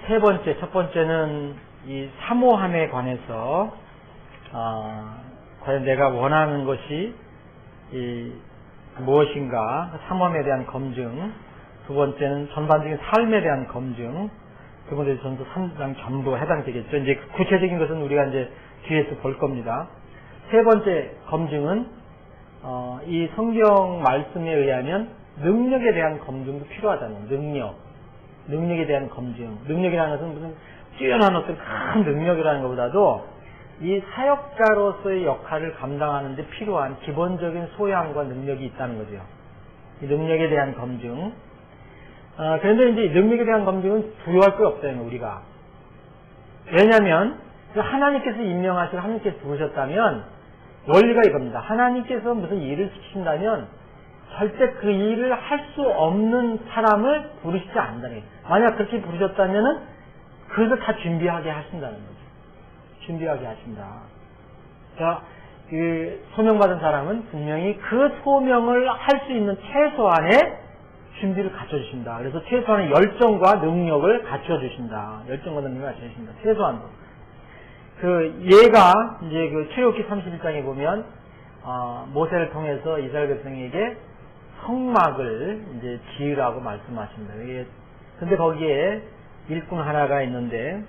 세 번째, 첫 번째는 이 사모함에 관해서 과연 내가 원하는 것이 무엇인가, 사모함에 대한 검증. 두 번째는 전반적인 삶에 대한 검증. 두 번째 전부 3장 전부 해당되겠죠. 이제 구체적인 것은 우리가 이제 뒤에서 볼 겁니다. 세 번째 검증은 이 성경 말씀에 의하면 능력에 대한 검증도 필요하다는 능력에 대한 검증. 능력이라는 것은 무슨 뛰어난 어떤 큰 능력이라는 것보다도 이 사역자로서의 역할을 감당하는 데 필요한 기본적인 소양과 능력이 있다는 거죠. 이 능력에 대한 검증. 그런데 이제 능력에 대한 검증은 두려워할 거 없다는 거예요, 우리가. 왜냐하면 하나님께서 임명하시고 하나님께서 부르셨다면 원리가 이겁니다. 하나님께서 무슨 일을 시키신다면 절대 그 일을 할 수 없는 사람을 부르시지 않는다는 거예요. 만약 그렇게 부르셨다면은 그것을 다 준비하게 하신다는 거죠. 준비하게 하신다. 자, 그 소명받은 사람은 분명히 그 소명을 할 수 있는 최소한의 준비를 갖춰주신다. 그래서 최소한의 열정과 능력을 갖춰주신다. 열정과 능력을 갖춰주신다. 최소한도. 얘가 이제 그 출애굽기 31장에 보면 모세를 통해서 이스라엘 백성에게 성막을 이제 지으라고 말씀하십니다. 근데 거기에 일꾼 하나가 있는데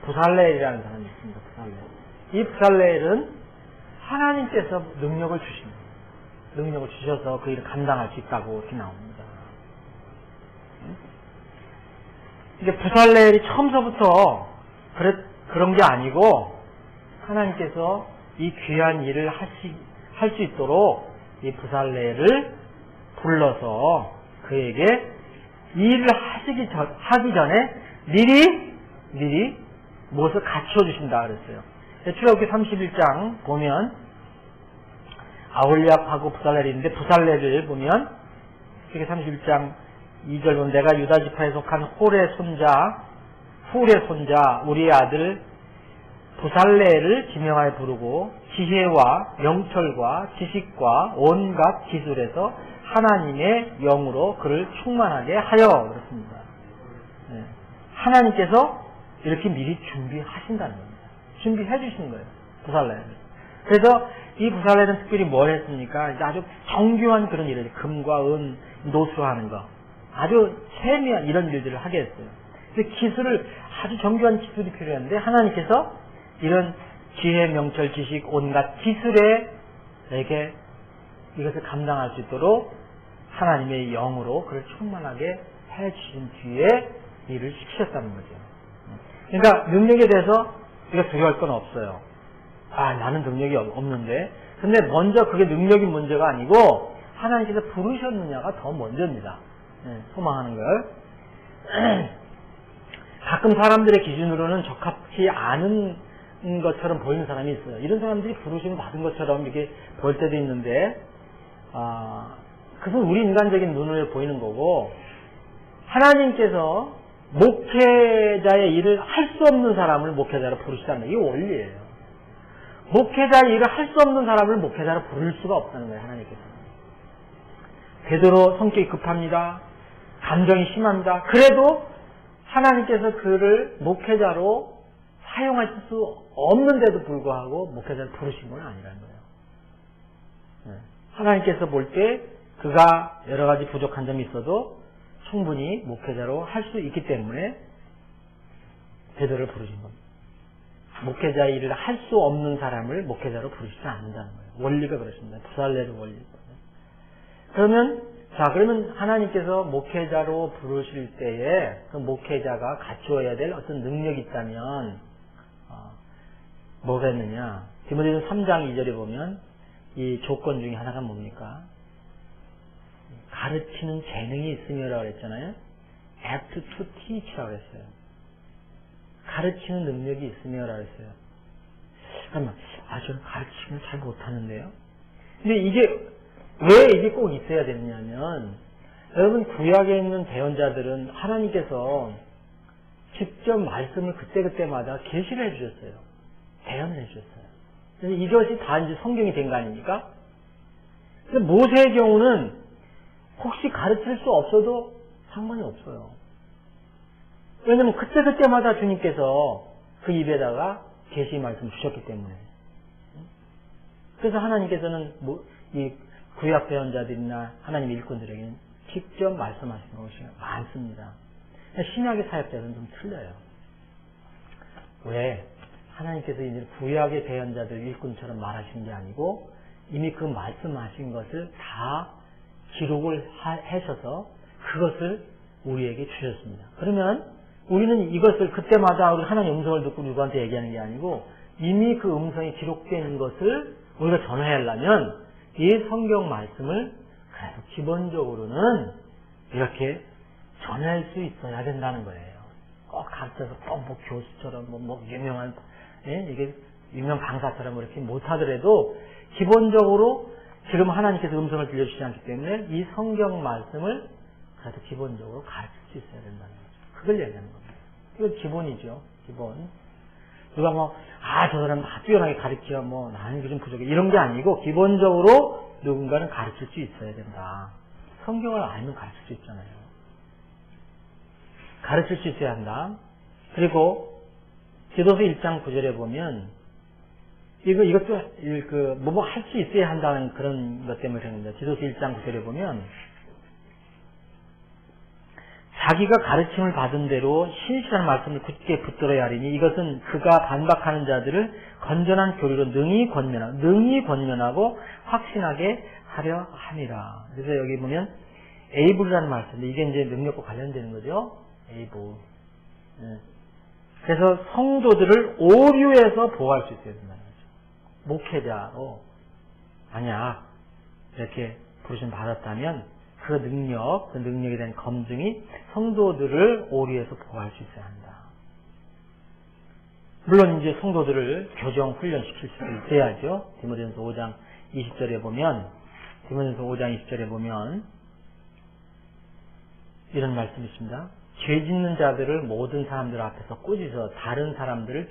부살레엘이라는 사람이 있습니다. 이 부살레엘은 하나님께서 능력을 주십니다. 능력을 주셔서 그 일을 감당할 수 있다고 이렇게 나옵니다. 이제 부살레엘이 처음서부터 그런 게 아니고 하나님께서 이 귀한 일을 할 수 있도록 이 부살레엘을 불러서 그에게 이 일을 하기 전에 미리 무엇을 갖춰주신다 그랬어요. 출애굽기 31장 보면 아홀리압하고 부살레엘이 있는데 부살레엘을 보면 출애굽기 31장 2절 보면 내가 유다 지파에 속한 훌의 손자 우리의 아들 부살레엘을 지명하여 부르고 지혜와 명철과 지식과 온갖 기술에서 하나님의 영으로 그를 충만하게 하여 그렇습니다. 네. 하나님께서 이렇게 미리 준비하신다는 겁니다. 준비해 주시는 거예요. 부살레엘을. 그래서 이 부살레엘은 특별히 뭘 했습니까? 이제 아주 정교한 그런 일을, 금과 은 노수하는 거, 아주 세미한 이런 일들을 하게 했어요. 그래서 기술을, 아주 정교한 기술이 필요했는데 하나님께서 이런 지혜, 명철, 지식, 온갖 기술에게 이것을 감당할 수 있도록 하나님의 영으로 그를 충만하게 해주신 뒤에 일을 시키셨다는 거죠. 그러니까 능력에 대해서 우리가 두려워할 건 없어요. 나는 능력이 없는데. 근데 먼저 그게 능력이 문제가 아니고 하나님께서 부르셨느냐가 더 먼저입니다. 소망하는 걸. 가끔 사람들의 기준으로는 적합치 않은 것처럼 보이는 사람이 있어요. 이런 사람들이 부르심을 받은 것처럼 이렇게 보일 때도 있는데, 그것은 우리 인간적인 눈으로 보이는 거고, 하나님께서 목회자의 일을 할 수 없는 사람을 목회자로 부르시다는 게 원리예요. 목회자의 일을 할 수 없는 사람을 목회자로 부를 수가 없다는 거예요, 하나님께서. 되도록 성격이 급합니다. 감정이 심합니다. 그래도 하나님께서 그를 목회자로 사용하실 수 없는데도 불구하고 목회자를 부르신 건 아니라는 거예요. 하나님께서 볼 때 그가 여러 가지 부족한 점이 있어도 충분히 목회자로 할 수 있기 때문에 베드로를 부르신 겁니다. 목회자의 일을 할 수 없는 사람을 목회자로 부르시지 않는다는 거예요. 원리가 그렇습니다. 부살레의 원리. 그러면 하나님께서 목회자로 부르실 때에 그 목회자가 갖추어야 될 어떤 능력이 있다면 뭐가 있느냐? 디모데전서 3장 2절에 보면 이 조건 중에 하나가 뭡니까? 가르치는 재능이 있으며라고 그랬잖아요. apt to teach라고 그랬어요. 가르치는 능력이 있으며라고 했어요. 잠깐만, 저는 가르치기는 잘 못하는데요. 근데 왜 이게 꼭 있어야 되느냐면, 여러분 구약에 있는 대언자들은 하나님께서 직접 말씀을 그때그때마다 계시를 해주셨어요. 대언을 해주셨어요. 그래서 이것이 다 이제 성경이 된 거 아닙니까? 근데 모세의 경우는 혹시 가르칠 수 없어도 상관이 없어요. 왜냐면 그때마다 주님께서 그 입에다가 계시 말씀 주셨기 때문에. 그래서 하나님께서는 이 구약 배언자들이나 하나님 일꾼들에게는 직접 말씀하시는 것이 많습니다. 신약의 사역자들은 좀 틀려요. 왜? 하나님께서 이제 구약의 배언자들 일꾼처럼 말하신 게 아니고 이미 그 말씀하신 것을 다 기록을 하셔서 그것을 우리에게 주셨습니다. 그러면 우리는 이것을 그때마다 하나님의 음성을 듣고 누구한테 얘기하는 게 아니고 이미 그 음성이 기록된 것을 우리가 전하려면 이 성경 말씀을 그래도 기본적으로는 이렇게 전할 수 있어야 된다는 거예요. 꼭 가르쳐서 꼭 교수처럼 유명한 이게 유명 강사처럼 이렇게 못하더라도 기본적으로 지금 하나님께서 음성을 들려주시지 않기 때문에 이 성경 말씀을 그래도 기본적으로 가르칠 수 있어야 된다는 거죠. 그걸 얘기하는 겁니다. 이건 기본이죠. 기본. 누가 저 사람 뛰어나게 가르쳐, 나는 이게 좀 부족해. 이런 게 아니고, 기본적으로 누군가는 가르칠 수 있어야 된다. 성경을 알면 가르칠 수 있잖아요. 가르칠 수 있어야 한다. 그리고, 디도서 1장 9절에 보면, 이것도, 할 수 있어야 한다는 그런 것 때문에 그러는데, 디도서 1장 9절에 보면, 자기가 가르침을 받은 대로 신실한 말씀을 굳게 붙들어야 하리니 이것은 그가 반박하는 자들을 건전한 교리로 능히 권면하고 확신하게 하려 함이라. 그래서 여기 보면 에이블이라는 말씀인데 이게 이제 능력과 관련되는 거죠. 에이블. 그래서 성도들을 오류에서 보호할 수 있어야 된다는 거죠. 목회자로 만약 이렇게 부르심 받았다면 그 능력에 대한 검증이 성도들을 오류에서 보호할 수 있어야 한다. 물론 이제 성도들을 교정 훈련시킬 수도 있어야죠. 디모데전서 5장 20절에 보면 이런 말씀이 있습니다. 죄 짓는 자들을 모든 사람들 앞에서 꾸짖어 다른 사람들을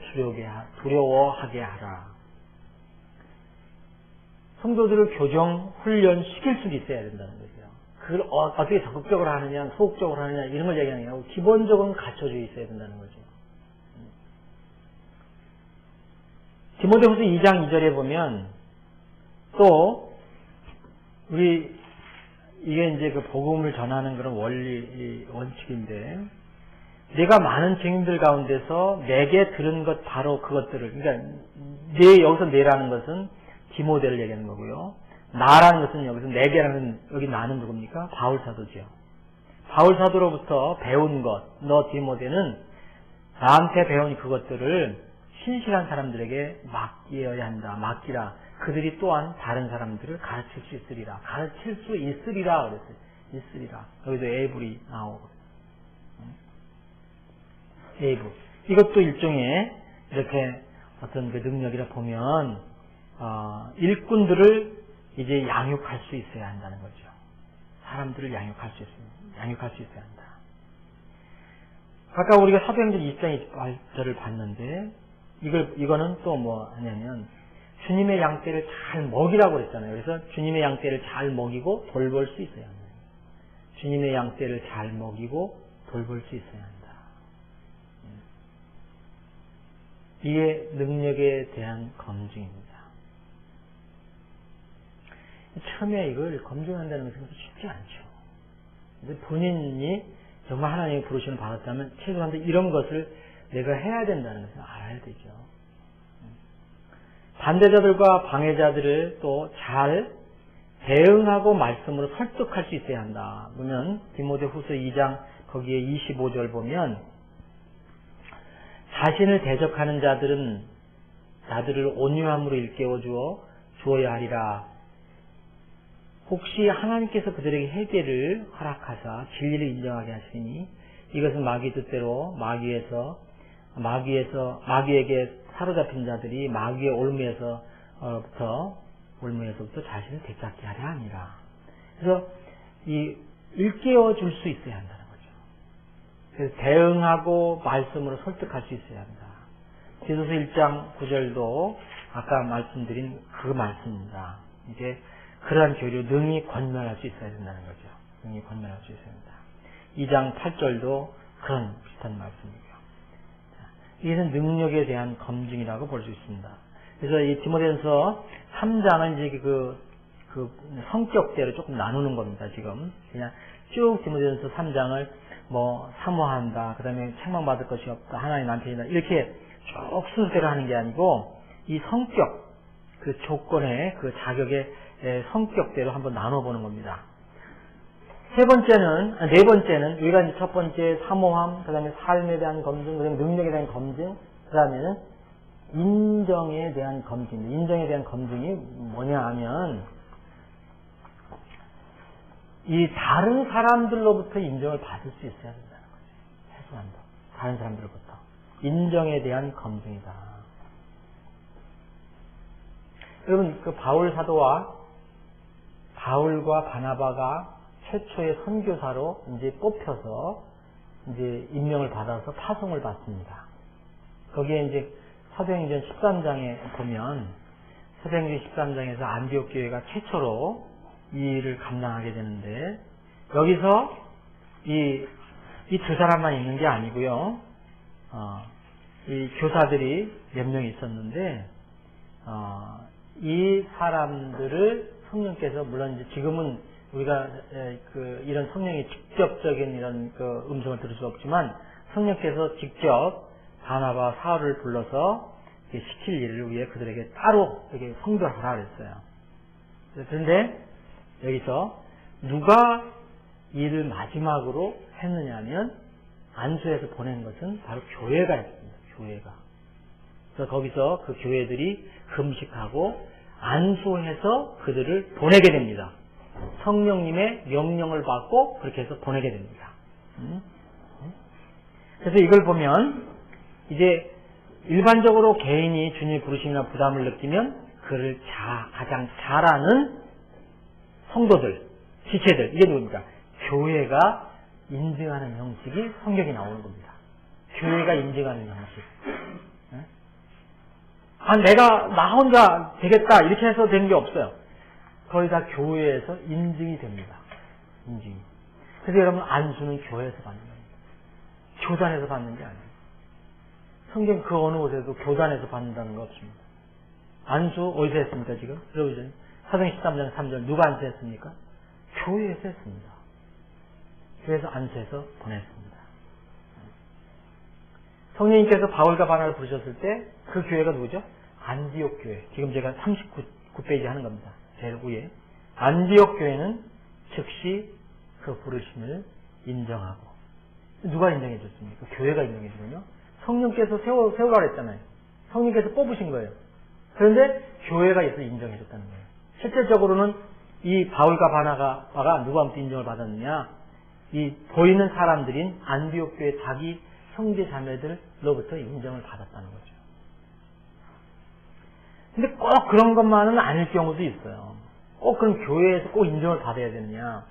두려워하게 하라. 성도들을 교정 훈련시킬 수도 있어야 된다는 거죠. 그걸 어떻게 적극적으로 하느냐, 소극적으로 하느냐 이런 걸 얘기하는 게 아니고 기본적으로는 갖춰져 있어야 된다는 거죠. 디모데후서 2장 2절에 보면 또 이게 이제 그 복음을 전하는 그런 원칙인데 내가 많은 증인들 가운데서 내게 들은 것 바로 그것들을 그러니까 여기서 내라는 것은 디모데를 얘기하는 거고요. 나라는 것은 여기서 내게라는 여기 나는 누굽니까? 바울 사도죠. 바울 사도로부터 배운 것, 너 디모데는 나한테 배운 그것들을 신실한 사람들에게 맡겨야 한다. 맡기라. 그들이 또한 다른 사람들을 가르칠 수 있으리라. 가르칠 수 있으리라 그랬어요. 있으리라. 여기도 에이블이 나오고. 에이블. 이것도 일종의 이렇게 어떤 그 능력이라 보면 일꾼들을 이제 양육할 수 있어야 한다는 거죠. 사람들을 양육할 수 있어야 한다. 아까 우리가 사도행전 20장 28절을 봤는데, 이거는 또 뭐 하냐면, 주님의 양떼를 잘 먹이라고 그랬잖아요. 그래서 주님의 양떼를 잘 먹이고 돌볼 수 있어야 한다. 주님의 양떼를 잘 먹이고 돌볼 수 있어야 한다. 이게 능력에 대한 검증입니다. 처음에 이걸 검증한다는 것은 쉽지 않죠. 근데 본인이 정말 하나님의 부르심을 받았다면 최소한 이런 것을 내가 해야 된다는 것을 알아야 되죠. 반대자들과 방해자들을 또 잘 대응하고 말씀으로 설득할 수 있어야 한다. 보면 디모데후서 2장 거기에 25절 보면 자신을 대적하는 자들을 온유함으로 일깨워 주어야 하리라. 혹시 하나님께서 그들에게 해계를 허락하사 진리를 인정하게 하시니 이것은 마귀 뜻대로 마귀에게 사로잡힌 자들이 마귀의 올무에서부터 자신을 되찾게 하려 함이라. 그래서 일깨워 줄 수 있어야 한다는 거죠. 그래서 대응하고 말씀으로 설득할 수 있어야 한다. 디도서 1장 9절도 아까 말씀드린 그 말씀입니다. 이제 그러한 교류 능히 권면할 수 있어야 된다는 거죠. 능히 권면할 수 있어야 된다. 2장 8절도 그런 비슷한 말씀이고요. 이것은 능력에 대한 검증이라고 볼 수 있습니다. 그래서 이 디모데전서 3장은 이제 그 성격대로 조금 나누는 겁니다. 지금 그냥 쭉 디모데전서 3장을 뭐 사모한다, 그 다음에 책망받을 것이 없다, 하나님 남편이다, 이렇게 쭉 순서대로 하는 게 아니고 이 성격, 그 조건의 그 자격의 성격대로 한번 나눠보는 겁니다. 네 번째는 우리가 이제 첫 번째 사모함, 그 다음에 삶에 대한 검증, 그 다음에 능력에 대한 검증, 그 다음에는 인정에 대한 검증. 인정에 대한 검증이 뭐냐 하면 이 다른 사람들로부터 인정을 받을 수 있어야 된다는 거죠. 최소한도 다른 사람들로부터 인정에 대한 검증이다. 여러분, 그 바울 사도와 바울과 바나바가 최초의 선교사로 이제 뽑혀서 이제 임명을 받아서 파송을 받습니다. 거기에 이제 사도행전 13장에 보면 사도행전 13장에서 안디옥 교회가 최초로 이 일을 감당하게 되는데, 여기서 이 두 사람만 있는 게 아니고요. 이 교사들이 몇 명 있었는데, 이 사람들을 성령께서, 물론 이제 지금은 우리가 이런 성령의 직접적인 이런 그 음성을 들을 수 없지만, 성령께서 직접 바나바 사울을 불러서 시킬 일을 위해 그들에게 따로 이렇게 성도하라 그랬어요. 그런데 여기서 누가 일을 마지막으로 했느냐면 안수해서 보낸 것은 바로 교회가 했습니다. 교회가. 그래서 거기서 그 교회들이 금식하고 안수해서 그들을 보내게 됩니다. 성령님의 명령을 받고 그렇게 해서 보내게 됩니다. 그래서 이걸 보면 이제 일반적으로 개인이 주님의 부르심이나 부담을 느끼면 그를 가장 잘 아는 성도들, 지체들, 이게 누굽니까? 교회가 인증하는 형식이 성경에 나오는 겁니다. 교회가 인증하는 형식. 나 혼자 되겠다, 이렇게 해서 되는 게 없어요. 거의 다 교회에서 인증이 됩니다. 인증이. 그래서 여러분, 안수는 교회에서 받는 겁니다. 교단에서 받는 게 아니에요. 성경 그 어느 곳에도 교단에서 받는다는 거 없습니다. 안수 어디서 했습니까, 지금? 여러분, 사도행전 13장 3절 누가 안수했습니까? 교회에서 했습니다. 교회에서 안수해서 보냈습니다. 성령님께서 바울과 바나바를 부르셨을 때 그 교회가 누구죠? 안디옥 교회. 지금 제가 39페이지 하는 겁니다. 제일 위에. 안디옥 교회는 즉시 그 부르심을 인정하고. 누가 인정해 줬습니까? 교회가 인정해 주군요. 성령께서 세우라고 했잖아요. 성령께서 뽑으신 거예요. 그런데 교회가 있어서 인정해 줬다는 거예요. 실질적으로는 이 바울과 바나바가 누구한테 인정을 받았느냐? 이 보이는 사람들인 안디옥 교회 자기 형제 자매들로부터 인정을 받았다는 거죠. 근데 꼭 그런 것만은 아닐 경우도 있어요. 꼭 그런 교회에서 꼭 인정을 받아야 되느냐?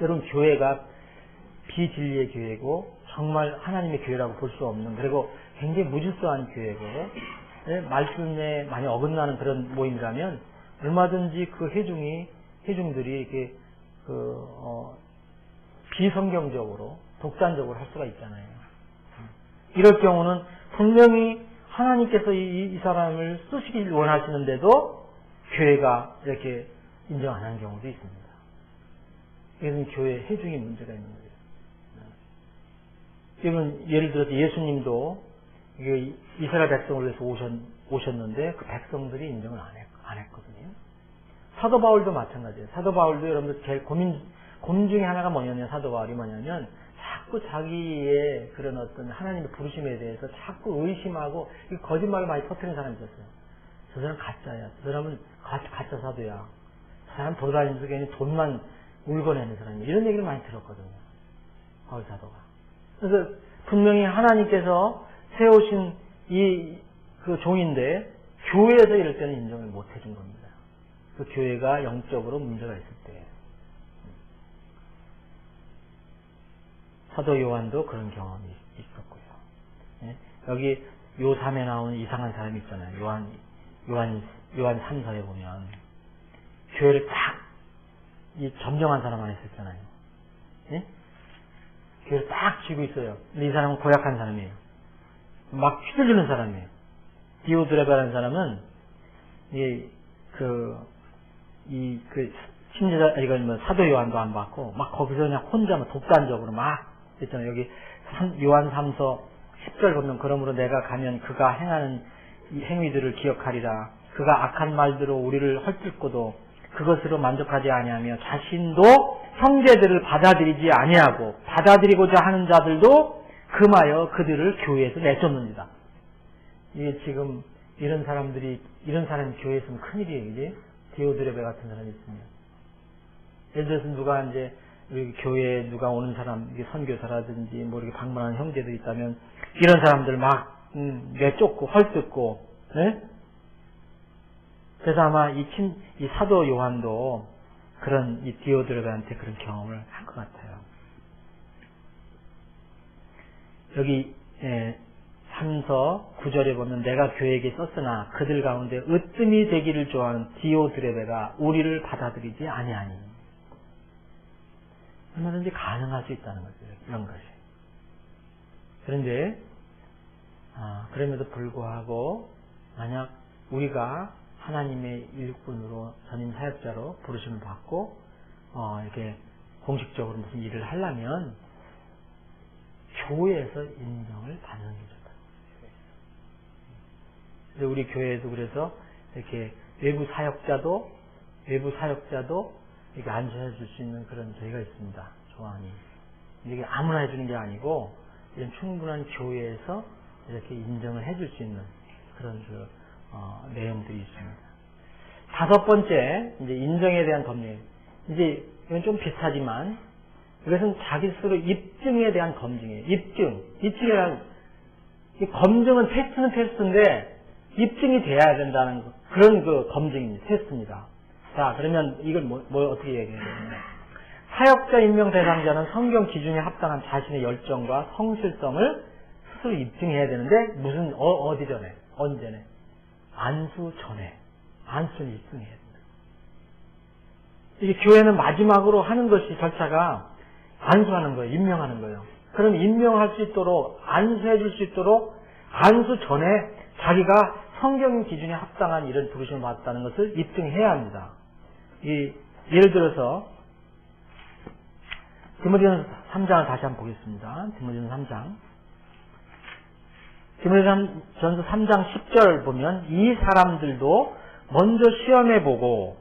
여러분, 교회가 비진리의 교회고 정말 하나님의 교회라고 볼 수 없는, 그리고 굉장히 무질서한 교회고, 말씀에 많이 어긋나는 그런 모임이라면 얼마든지 그 회중들이 이렇게 비성경적으로 독단적으로 할 수가 있잖아요. 이럴 경우는 분명히 하나님께서 이 사람을 쓰시길 원하시는데도 교회가 이렇게 인정 안 하는 경우도 있습니다. 이것은 교회 회중의 문제가 있는 거예요. 여러분, 예를 들어서 예수님도 이스라엘 백성을 위해서 오셨는데 그 백성들이 인정을 안 했거든요. 사도 바울도 마찬가지예요. 사도 바울도 여러분들 제일 고민 중에 하나가 뭐냐면, 사도 바울이 뭐냐면 자꾸 자기의 그런 어떤 하나님의 부르심에 대해서 자꾸 의심하고 거짓말을 많이 퍼뜨리는 사람이 있었어요. 저 사람 가짜야. 저 사람은 가짜 사도야. 저 사람 돌아다니면서 괜히 돈만 울고내는 사람이야. 이런 얘기를 많이 들었거든요. 바울 사도가. 그래서 분명히 하나님께서 세우신 그 종인데 교회에서 이럴 때는 인정을 못 해준 겁니다. 그 교회가 영적으로 문제가 있을 때. 사도 요한도 그런 경험이 있었고요. 예? 여기 요3에 나오는 이상한 사람이 있잖아요. 요한 3서에 보면 교회를 딱 점령한 사람 안에 있었잖아요. 예? 교회를 딱 쥐고 있어요. 근데 이 사람은 고약한 사람이에요. 막 휘둘리는 사람이에요. 디오드레베라는 사람은 신제자, 이건 뭐 사도 요한도 안 받고, 막 거기서 그냥 혼자 독단적으로 막, 있잖아요. 여기 요한 3서 10절 보면, 그러므로 내가 가면 그가 행하는 이 행위들을 기억하리라. 그가 악한 말대로 우리를 헐뜯고도 그것으로 만족하지 아니하며 자신도 형제들을 받아들이지 아니하고 받아들이고자 하는 자들도 금하여 그들을 교회에서 내쫓는다. 이게 지금 이런 사람이 교회에 있으면 큰일이에요. 이제 디오드레베 같은 사람이 있으면. 예를 들어서 누가 이제 우리 교회에 누가 오는 사람, 선교사라든지 뭐 이렇게 방문하는 형제들이 있다면 이런 사람들 막 내쫓고 헐뜯고, 네? 그래서 아마 이 사도 요한도 그런 이 디오드레베한테 그런 경험을 한 것 같아요. 여기 3서 9절에 보면 내가 교회에게 썼으나 그들 가운데 으뜸이 되기를 좋아하는 디오드레베가 우리를 받아들이지 아니하니. 얼마든지 가능할 수 있다는 거죠. 이런 것이. 그런데 그럼에도 불구하고 만약 우리가 하나님의 일꾼으로 전임 사역자로 부르심을 받고 이렇게 공식적으로 무슨 일을 하려면 교회에서 인정을 받는 게 좋다. 우리 교회에도 그래서 이렇게 외부 사역자도 이렇게 안수해 줄 수 있는 그런 저희가 있습니다. 조항이. 이게 아무나 해주는 게 아니고 이런 충분한 교회에서 이렇게 인정을 해줄 수 있는 그런 내용들이 있습니다. 5번째, 이제 인정에 대한 검증. 이제 이건 좀 비슷하지만 이것은 자기 스스로 입증에 대한 검증이에요. 입증이란 이 검증은 테스트는 테스트인데 입증이 돼야 된다는 그런 검증입니다. 테스트입니다. 자, 그러면 이걸 뭐 어떻게 얘기해야 되냐면 사역자 임명 대상자는 성경 기준에 합당한 자신의 열정과 성실성을 스스로 입증해야 되는데 무슨 어디 전에 언제네 안수 전에 안수를 입증해야 된다. 이게 교회는 마지막으로 하는 것이 절차가 안수하는 거예요. 임명하는 거예요. 그럼 임명할 수 있도록 안수해 줄 수 있도록 안수 전에 자기가 성경 기준에 합당한 이런 부르심을 받았다는 것을 입증해야 합니다. 예를 들어서 디모데전서 3장을 다시 한번 보겠습니다. 디모데전서 3장. 디모데전서 3장 10절 보면 이 사람들도 먼저 시험해보고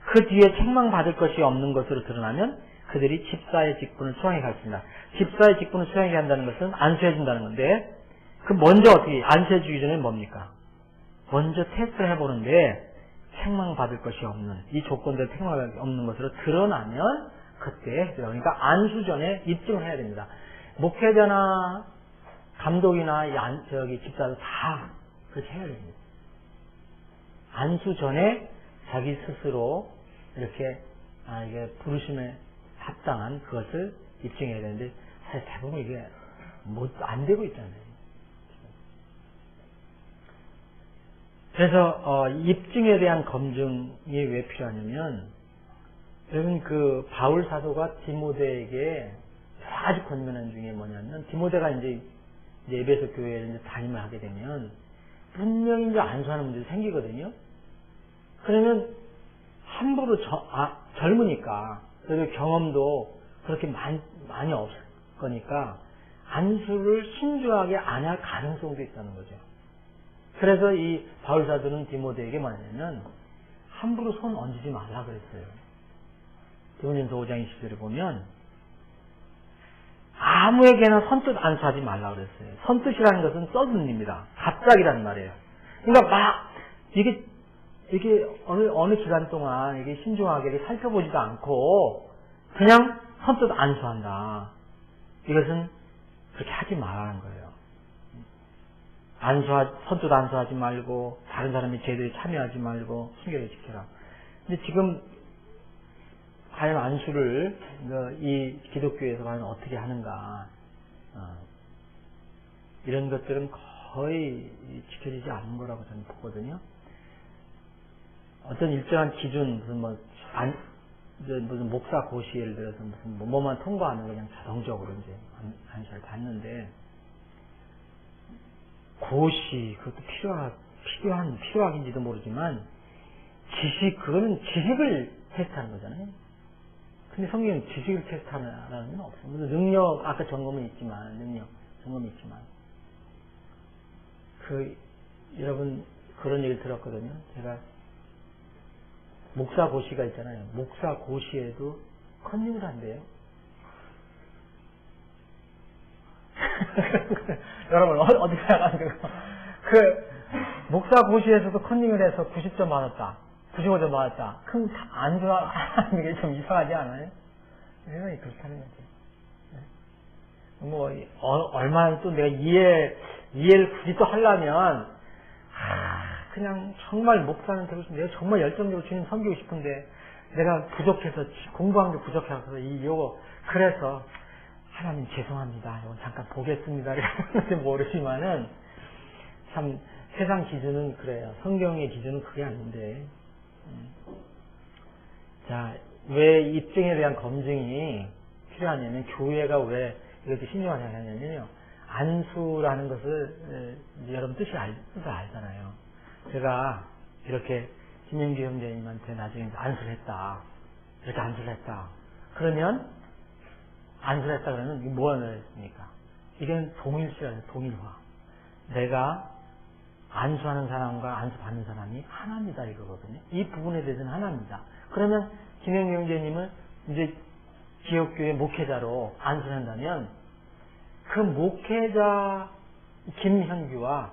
그 뒤에 책망받을 것이 없는 것으로 드러나면 그들이 집사의 직분을 수행해 갔습니다. 집사의 직분을 수행해 한다는 것은 안수해 준다는 건데 그 먼저 어떻게 안수해 주기 전에 뭡니까? 먼저 테스트를 해보는데 책망받을 것이 없는 이 조건들 책망받을 없는 것으로 드러나면 그때 그러니까 안수 전에 입증을 해야 됩니다. 목회자나 감독이나 집사도 다 그렇게 해야 됩니다. 안수 전에 자기 스스로 이렇게 이게 부르심에 합당한 그것을 입증해야 되는데 사실 대부분 이게 안 되고 있잖아요. 그래서 입증에 대한 검증이 왜 필요하냐면 여러분 바울 사도가 디모데에게 아주 권면한 중에 뭐냐면 디모데가 이제 에베소 교회에 이제 담임을 하게 되면 분명히 이제 안수하는 문제도 생기거든요. 그러면 함부로 젊으니까 그리고 경험도 그렇게 많이 없을 거니까 안수를 신중하게 안 할 가능성도 있다는 거죠. 그래서 이 바울 사도는 디모데에게 뭐냐면 함부로 손 얹지 말라 그랬어요. 디모데전서 5장 20절에 보면 아무에게나 선뜻 안수하지 말라 그랬어요. 선뜻이라는 것은 서든입니다. 갑자기란 말이에요. 그러니까 이게 어느 기간 동안 이게 신중하게 살펴보지도 않고 그냥 선뜻 안수한다. 이것은 그렇게 하지 말라는 거예요. 선뜻 안수하지 말고 다른 사람이 제대로 참여하지 말고 순결히 지켜라. 근데 지금 과연 안수를 이 기독교에서 과연 어떻게 하는가 이런 것들은 거의 지켜지지 않는 거라고 저는 보거든요. 어떤 일정한 기준 무슨 무슨 목사 고시 예를 들어서 무슨 뭐만 통과하면 그냥 자동적으로 이제 안수를 받는데, 고시, 그것도 필요하긴지도 모르지만, 그거는 지식을 테스트하는 거잖아요. 근데 성경은 지식을 테스트하는 건 없어요. 무슨 능력, 아까 점검이 있지만, 여러분, 그런 얘기를 들었거든요. 제가, 목사 고시가 있잖아요. 목사 고시에도 컨닝을 한대요. 여러분, 어디 가가지고. 목사 고시에서도 컨닝을 해서 90점 받았다. 95점 받았다. 그럼 안 좋아하는 게 좀 이상하지 않아요? 왜 그렇다는 거지. 얼마나 또 내가 이해를 굳이 또 하려면, 그냥 정말 목사는 되고 싶은데, 내가 정말 열정적으로 주님 섬기고 싶은데, 내가 부족해서, 공부한 게 부족해서, 그래서, 하나님 죄송합니다. 이건 잠깐 보겠습니다. 이렇게 모르지만은, 참, 세상 기준은 그래요. 성경의 기준은 그게 아닌데. 자, 왜 입증에 대한 검증이 필요하냐면, 교회가 왜 이렇게 신중하게 하냐면요. 안수라는 것을, 여러분 뜻을 알잖아요. 제가 이렇게 김영규 형제님한테 나중에 안수를 했다. 이렇게 안수를 했다. 그러면, 안수를 했다 그러면, 이게 뭐가 했습니까? 이건 동일시라는 동일화. 내가 안수하는 사람과 안수 받는 사람이 하나입니다, 이거거든요. 이 부분에 대해서는 하나입니다. 그러면 김영규 형제님을 이제 지역교회 목회자로 안수를 한다면 그 목회자 김현규와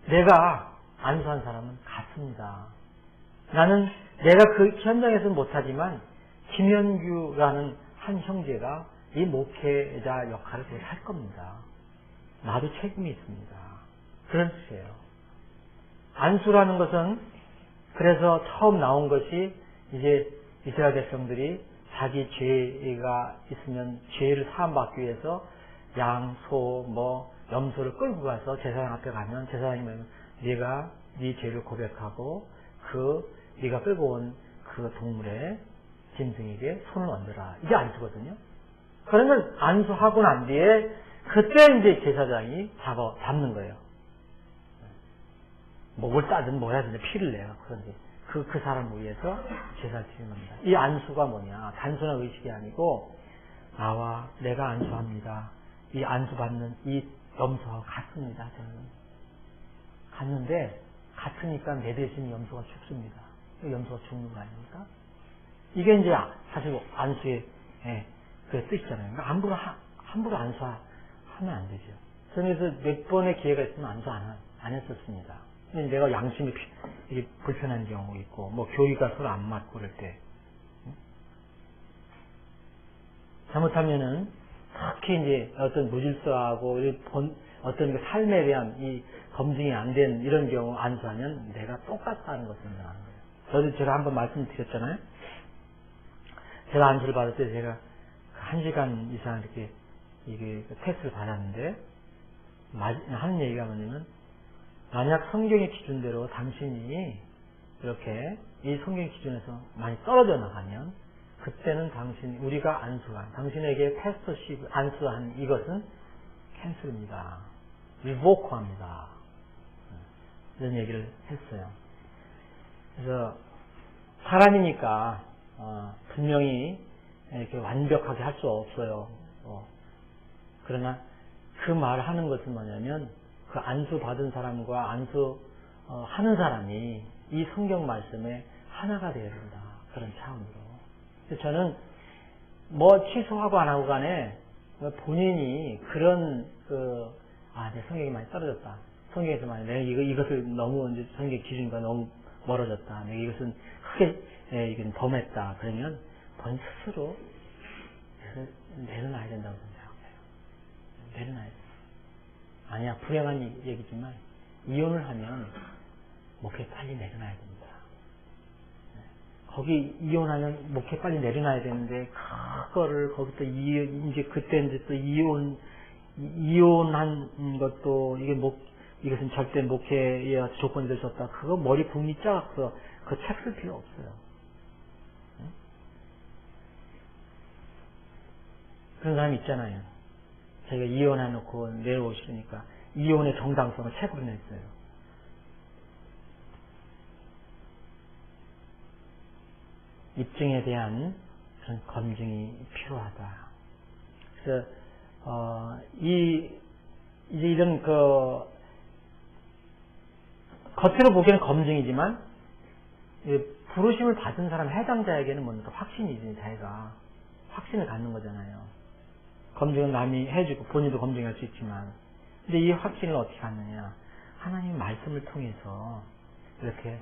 내가 안수한 사람은 같습니다. 나는 내가 그 현장에서는 못하지만 김현규라는 한 형제가 이 목회자 역할을 계속 할 겁니다. 나도 책임이 있습니다. 그런 뜻이에요. 안수라는 것은 그래서 처음 나온 것이 이제 이스라엘 백성들이 자기 죄가 있으면 죄를 사함받기 위해서 양, 소, 염소를 끌고 가서 제사장 앞에 가면 제사장이 뭐냐면 네가 네 죄를 고백하고 네가 끌고 온 그 동물의 짐승에게 손을 얹어라. 이게 안수거든요. 그러면 안수하고 난 뒤에 그때 이제 제사장이 잡는 거예요. 목을 따든 뭐 해야 되나 피를 내요. 그런데 그 사람을 위해서 제사를 드리는 겁니다. 이 안수가 뭐냐? 단순한 의식이 아니고 나와 내가 안수합니다. 이 안수받는 이 염소하고 같습니다. 저는 같는데 같으니까 내 대신 염소가 죽습니다. 염소가 죽는 거 아닙니까? 이게 이제 사실 안수의 그 뜻이잖아요. 그러니까 함부로 안수하면 안 되죠. 저는 그래서 몇 번의 기회가 있으면 안수 안 했었습니다. 내가 양심이 이게 불편한 경우 있고, 교의가 서로 안 맞고 그럴 때. 잘못하면은, 특히 이제 어떤 무질서하고, 어떤 삶에 대한 이 검증이 안 된 이런 경우 안수하면 내가 똑같다는 것을 인정하는 거예요. 제가 한번 말씀드렸잖아요. 제가 안수를 받을 때 제가 1시간 이상 이게 테스트를 받았는데, 하는 얘기가 뭐냐면, 만약 성경의 기준대로 당신이 이렇게 이 성경의 기준에서 많이 떨어져 나가면 그때는 우리가 당신에게 패스터십 안수한 이것은 캔슬입니다. 리보크합니다. 이런 얘기를 했어요. 그래서 사람이니까 분명히 이렇게 완벽하게 할 수 없어요. 그러나 그 말을 하는 것은 뭐냐면 그 안수 받은 사람과 안수 하는 사람이 이 성경 말씀에 하나가 되어야 된다. 그런 차원으로. 그래서 저는 취소하고 안 하고 간에 본인이 그런 내 성경이 많이 떨어졌다. 성경에서 내가 이것을 너무 이제 성경 기준과 너무 멀어졌다. 내가 이것은 크게 이건 범했다. 그러면 본인 스스로 내려놔야 된다고 생각해요. 내려놔야 돼. 아니야, 불행한 얘기지만, 이혼을 하면, 목회 빨리 내려놔야 됩니다. 거기 이혼하면 목회 빨리 내려놔야 되는데, 그거를 거기서 그때 또 이혼한 것도, 이것은 절대 목회에 조건이 될 수 없다. 그거 머리 붕이 짜서, 그거 책 쓸 필요 없어요. 그런 사람이 있잖아요. 자기가 이혼해놓고 내려오시니까 이혼의 정당성을 책으로 냈어요. 입증에 대한 그런 검증이 필요하다. 그래서 이제 이런 겉으로 보기에는 검증이지만 부르심을 받은 사람 해당자에게는 뭔가 확신이지. 자기가 확신을 갖는 거잖아요. 검증은 남이 해주고 본인도 검증할 수 있지만, 근데 이 확신을 어떻게 갖느냐? 하나님의 말씀을 통해서 이렇게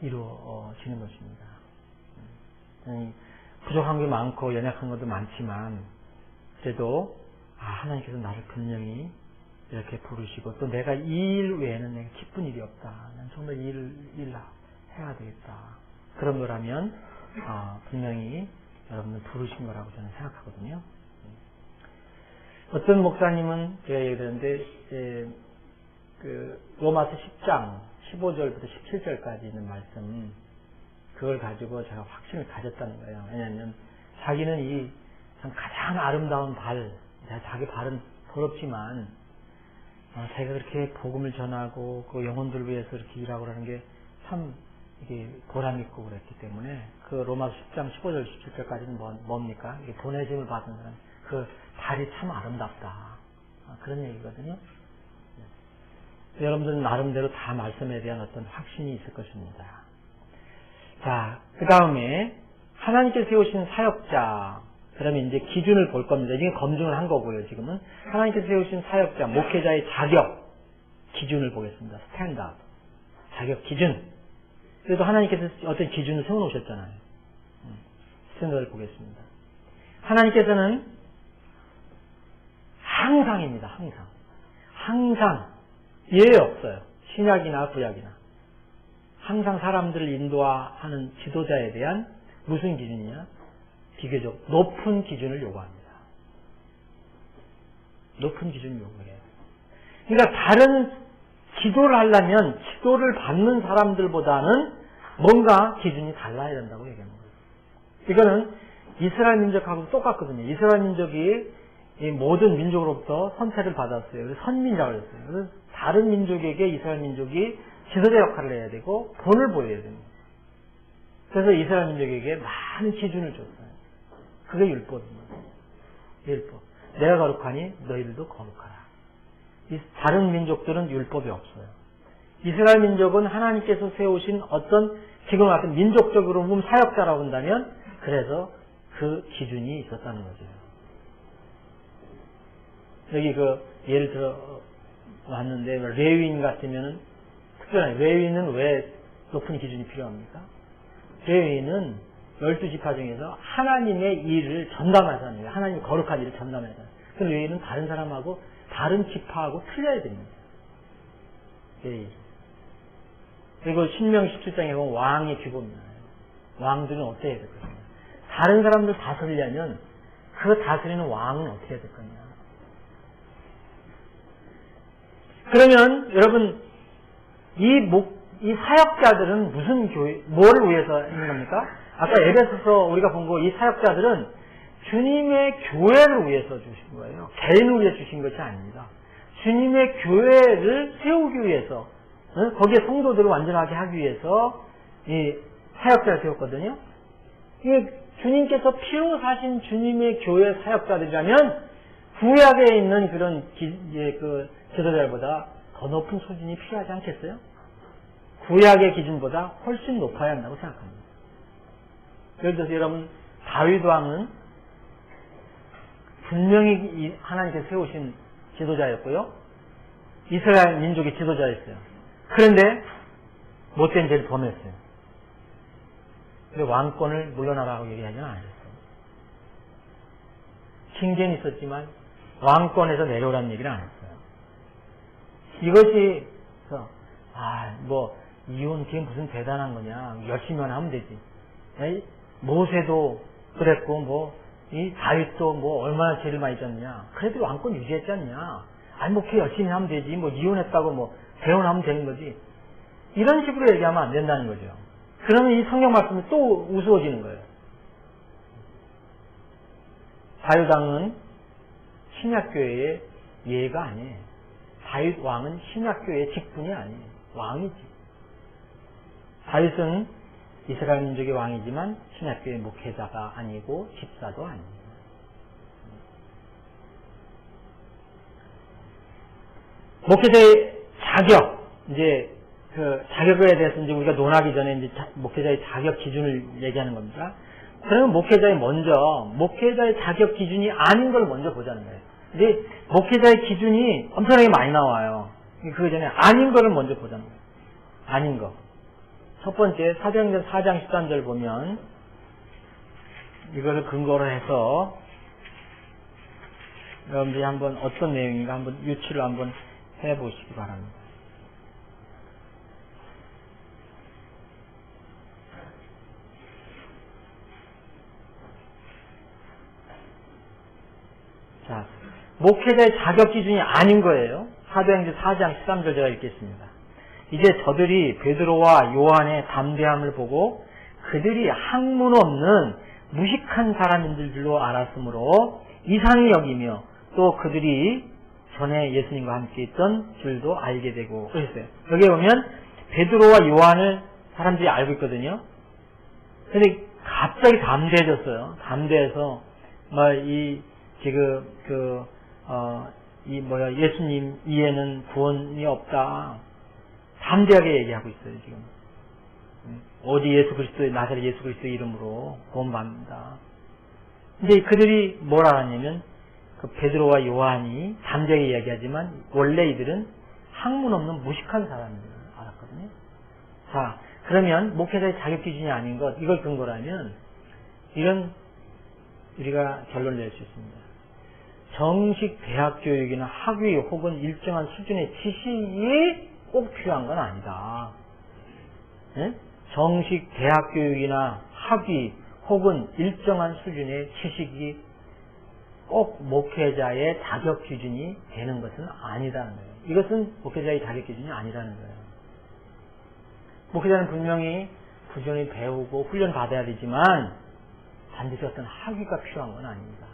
이루어지는 것입니다. 부족한 게 많고 연약한 것도 많지만 그래도 하나님께서 나를 분명히 이렇게 부르시고, 또 내가 이 일 외에는 내가 기쁜 일이 없다. 난 정말 이 일을 해야 되겠다. 그런 거라면 분명히 여러분은 부르신 거라고 저는 생각하거든요. 어떤 목사님은 제가 얘기했는데 로마서 10장 15절부터 17절까지 있는 말씀, 그걸 가지고 제가 확신을 가졌다는 거예요. 왜냐하면 자기는 이 참 가장 아름다운 자기 발은 더럽지만 자기가 그렇게 복음을 전하고 그 영혼들 위해서 이렇게 일하고 하는 게 참 이게 보람 있고 그랬기 때문에 그 로마서 10장 15절 17절까지는 뭡니까? 이게 보내심을 받은 사람, 그 발이 참 아름답다. 그런 얘기거든요. 여러분들은 나름대로 다 말씀에 대한 어떤 확신이 있을 것입니다. 자, 그 다음에 하나님께서 세우신 사역자, 그러면 이제 기준을 볼 겁니다. 이게 검증을 한 거고요. 지금은 하나님께서 세우신 사역자, 목회자의 자격 기준을 보겠습니다. 스탠다드, 자격 기준. 그래도 하나님께서 어떤 기준을 세워놓으셨잖아요. 스탠다드를 보겠습니다. 하나님께서는 항상입니다. 항상 예외 없어요. 신약이나 구약이나 항상 사람들을 인도하는 지도자에 대한 무슨 기준이냐? 비교적 높은 기준을 요구합니다. 높은 기준을 요구해요. 그러니까 다른 기도를 하려면 지도를 받는 사람들보다는 뭔가 기준이 달라야 된다고 얘기하는 거예요. 이거는 이스라엘 민족하고 똑같거든요. 이스라엘 민족이 이 모든 민족으로부터 선택을 받았어요. 그래서 선민이라고 했어요. 그래서 다른 민족에게 이스라엘 민족이 지도자 역할을 해야 되고 본을 보여야 됩니다. 그래서 이스라엘 민족에게 많은 기준을 줬어요. 그게 율법입니다. 율법. 내가 거룩하니 너희들도 거룩하라. 다른 민족들은 율법이 없어요. 이스라엘 민족은 하나님께서 세우신 어떤 지금 같은 민족적으로 보면 사역자라고 한다면 그래서 그 기준이 있었다는 거죠. 여기 예를 들어 왔는데 레위인 같으면은 특별한 레위인은 왜 높은 기준이 필요합니까? 레위인은 12지파 중에서 하나님의 일을 전담해서 하는 거예요. 하나님 거룩한 일을 전담해서 하는 거예요. 그 레위인은 다른 사람하고 다른 지파하고 틀려야 됩니다. 레위. 그리고 신명기 17장에 보면 왕의 규범이에요. 왕들은 어떻게 해야 될 것이냐. 다른 사람들 다스리려면 그 다스리는 왕은 어떻게 해야 될 거냐. 그러면 여러분 이 사역자들은 무슨 뭐를 위해서 있는 겁니까? 아까 에베소서 우리가 본 거 이 사역자들은 주님의 교회를 위해서 주신 거예요. 개인을 위해 주신 것이 아닙니다. 주님의 교회를 세우기 위해서, 거기에 성도들을 완전하게 하기 위해서 이 사역자를 세웠거든요. 이게 주님께서 피로 사신 주님의 교회 사역자들이라면 구약에 있는 그런 지도자들보다 더 높은 수준이 필요하지 않겠어요? 구약의 기준보다 훨씬 높아야 한다고 생각합니다. 예를 들어서 여러분 다윗 왕은 분명히 하나님께서 세우신 지도자였고요. 이스라엘 민족의 지도자였어요. 그런데 못된 죄를 범했어요. 근데 왕권을 물러나라고 얘기하지는 않았어요. 징계는 있었지만 왕권에서 내려오라는 얘기를 안 했어요. 이것이 이혼 그게 무슨 대단한 거냐. 열심히만 하면 되지. 모세도 그랬고 이 다윗도 얼마나 죄를 많이 졌냐. 그래도 왕권 유지했지 않냐. 그게 열심히 하면 되지. 이혼했다고 재혼하면 되는 거지. 이런 식으로 얘기하면 안 된다는 거죠. 그러면 이 성경 말씀이 또 우스워지는 거예요. 다윗 왕은 신약교회의 예가 아니에요. 다윗 왕은 신약교회의 직분이 아니에요. 왕이지. 다윗은 이스라엘 민족의 왕이지만 신약교회 목회자가 아니고 집사도 아니에요. 목회자의 자격, 이제 그 자격에 대해서 이제 우리가 논하기 전에 이제 목회자의 자격 기준을 얘기하는 겁니다. 그러면 목회자의 자격 기준이 아닌 걸 먼저 보자는 거예요. 이제 목회자의 기준이 엄청나게 많이 나와요. 그 전에 아닌 거를 먼저 보자는 거예요. 아닌 거. 첫 번째, 사도행전 4장 13절 보면 이거를 근거로 해서 여러분들이 한번 어떤 내용인가 한번 유추를 한번 해보시기 바랍니다. 자, 목회자의 자격 기준이 아닌 거예요. 사도행전 4장 13절 제가 읽겠습니다. 이제 저들이 베드로와 요한의 담대함을 보고 그들이 학문 없는 무식한 사람인 줄로 알았으므로 이상히 여기며 또 그들이 전에 예수님과 함께 있던 줄도 알게 되고 그랬어요. 여기 보면 베드로와 요한을 사람들이 알고 있거든요. 근데 갑자기 담대해졌어요. 담대해서 예수님 이에는 구원이 없다. 담대하게 얘기하고 있어요, 지금. 오직 예수 그리스도의 나사렛 예수 그리스도의 이름으로 구원받는다. 근데 그들이 뭘 알았냐면 그 베드로와 요한이 담대하게 이야기하지만 원래 이들은 학문 없는 무식한 사람인 줄 알았거든요. 자, 그러면 목회자의 자격 기준이 아닌 것 이걸 근거로 하면 이런 우리가 결론을 낼 수 있습니다. 정식 대학 교육이나 학위 혹은 일정한 수준의 지식이 꼭 필요한 건 아니다. 네? 정식 대학 교육이나 학위 혹은 일정한 수준의 지식이 꼭 목회자의 자격 기준이 되는 것은 아니라는 거예요. 이것은 목회자의 자격 기준이 아니라는 거예요. 목회자는 분명히 부지런히 배우고 훈련 받아야 되지만 반드시 어떤 학위가 필요한 건 아닙니다.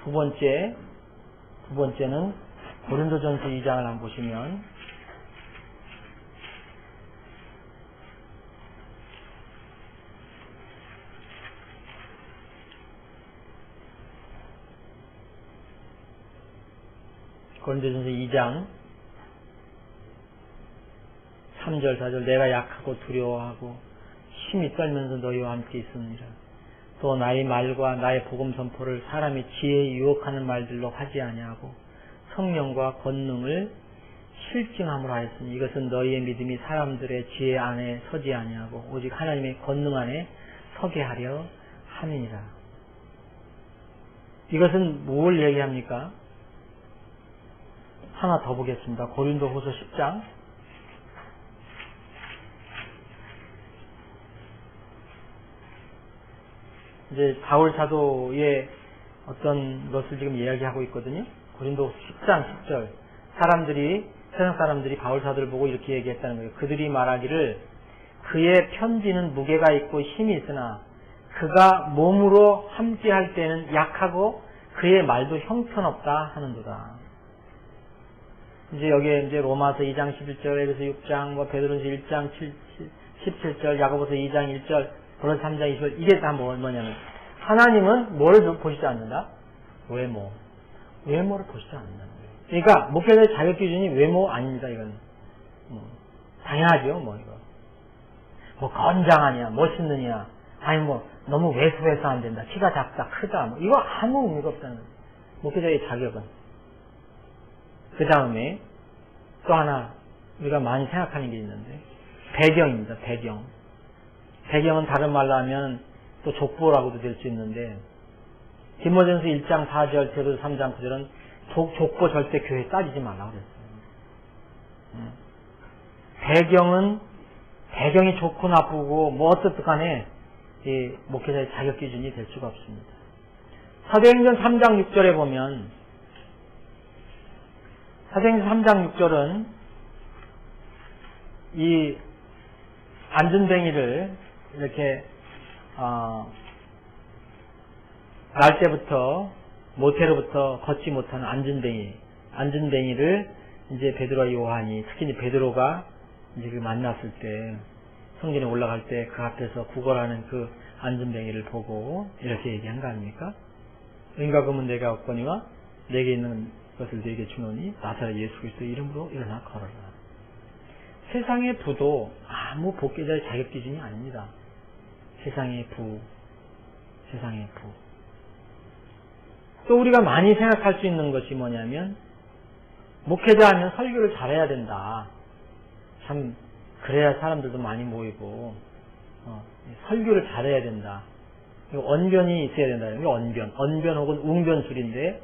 두 번째는 고린도전서 2장을 한번 보시면 고린도전서 2장 3절 4절 내가 약하고 두려워하고 심히 떨면서 너희와 함께 있습니다. 또 나의 말과 나의 복음 선포를 사람이 지혜에 유혹하는 말들로 하지 아니하고 성령과 권능을 실증함으로 하였으니 이것은 너희의 믿음이 사람들의 지혜 안에 서지 아니하고 오직 하나님의 권능 안에 서게 하려 함이니라. 이것은 뭘 얘기합니까? 하나 더 보겠습니다. 고린도후서 10장 이제 바울 사도의 어떤 것을 지금 이야기하고 있거든요. 고린도 10장 10절 세상 사람들이 바울 사도를 보고 이렇게 얘기했다는 거예요. 그들이 말하기를 그의 편지는 무게가 있고 힘이 있으나 그가 몸으로 함께 할 때는 약하고 그의 말도 형편없다 하는도다. 이제 여기에 이제 로마서 2장 11절, 에베소 6장, 베드로전서 1장 17절, 야고보서 2장 1절, 고린도서 3장 20절 이게 다 뭐냐면 하나님은 뭘 보시지 않는다? 외모를 보시지 않는다는 거예요. 그러니까 목회자의 자격 기준이 외모 아닙니다. 이건 당연하죠. 이거 건장하냐, 멋있느냐, 아니 너무 왜소해서 안 된다, 키가 작다, 크다, 이거 아무 의미가 없다는 거예요. 목회자의 자격은. 그 다음에 또 하나 우리가 많이 생각하는 게 있는데 배경입니다. 배경은 다른 말로 하면 또 족보라고도 될 수 있는데 디모데전서 1장 4절, 디모데전서 3장 9절은 족보 절대 교회에 따지지 말라고 그랬어요. 배경이 좋고 나쁘고 어떻든 간에 이 목회자의 자격 기준이 될 수가 없습니다. 사도행전 3장 6절에 보면 사도행전 3장 6절은 이 안전뱅이를 이렇게 날 때부터 모태로부터 걷지 못하는 안진뱅이를 이제 베드로와 요한이, 특히 이제 베드로가 이제 그 만났을 때, 성전에 올라갈 때 그 앞에서 구걸하는 그 안진뱅이를 보고 이렇게 얘기한 거 아닙니까? 은과 금은 내가 얻거니와 내게 있는 것을 내게 주노니 나사렛 예수 그리스도 이름으로 일어나 걸어라. 세상의 부도 아무 복귀자의 자격 기준이 아닙니다. 세상의 부. 또 우리가 많이 생각할 수 있는 것이 뭐냐면, 목회자 하면 설교를 잘해야 된다. 참 그래야 사람들도 많이 모이고 설교를 잘해야 된다. 언변이 있어야 된다. 언변 혹은 웅변술인데,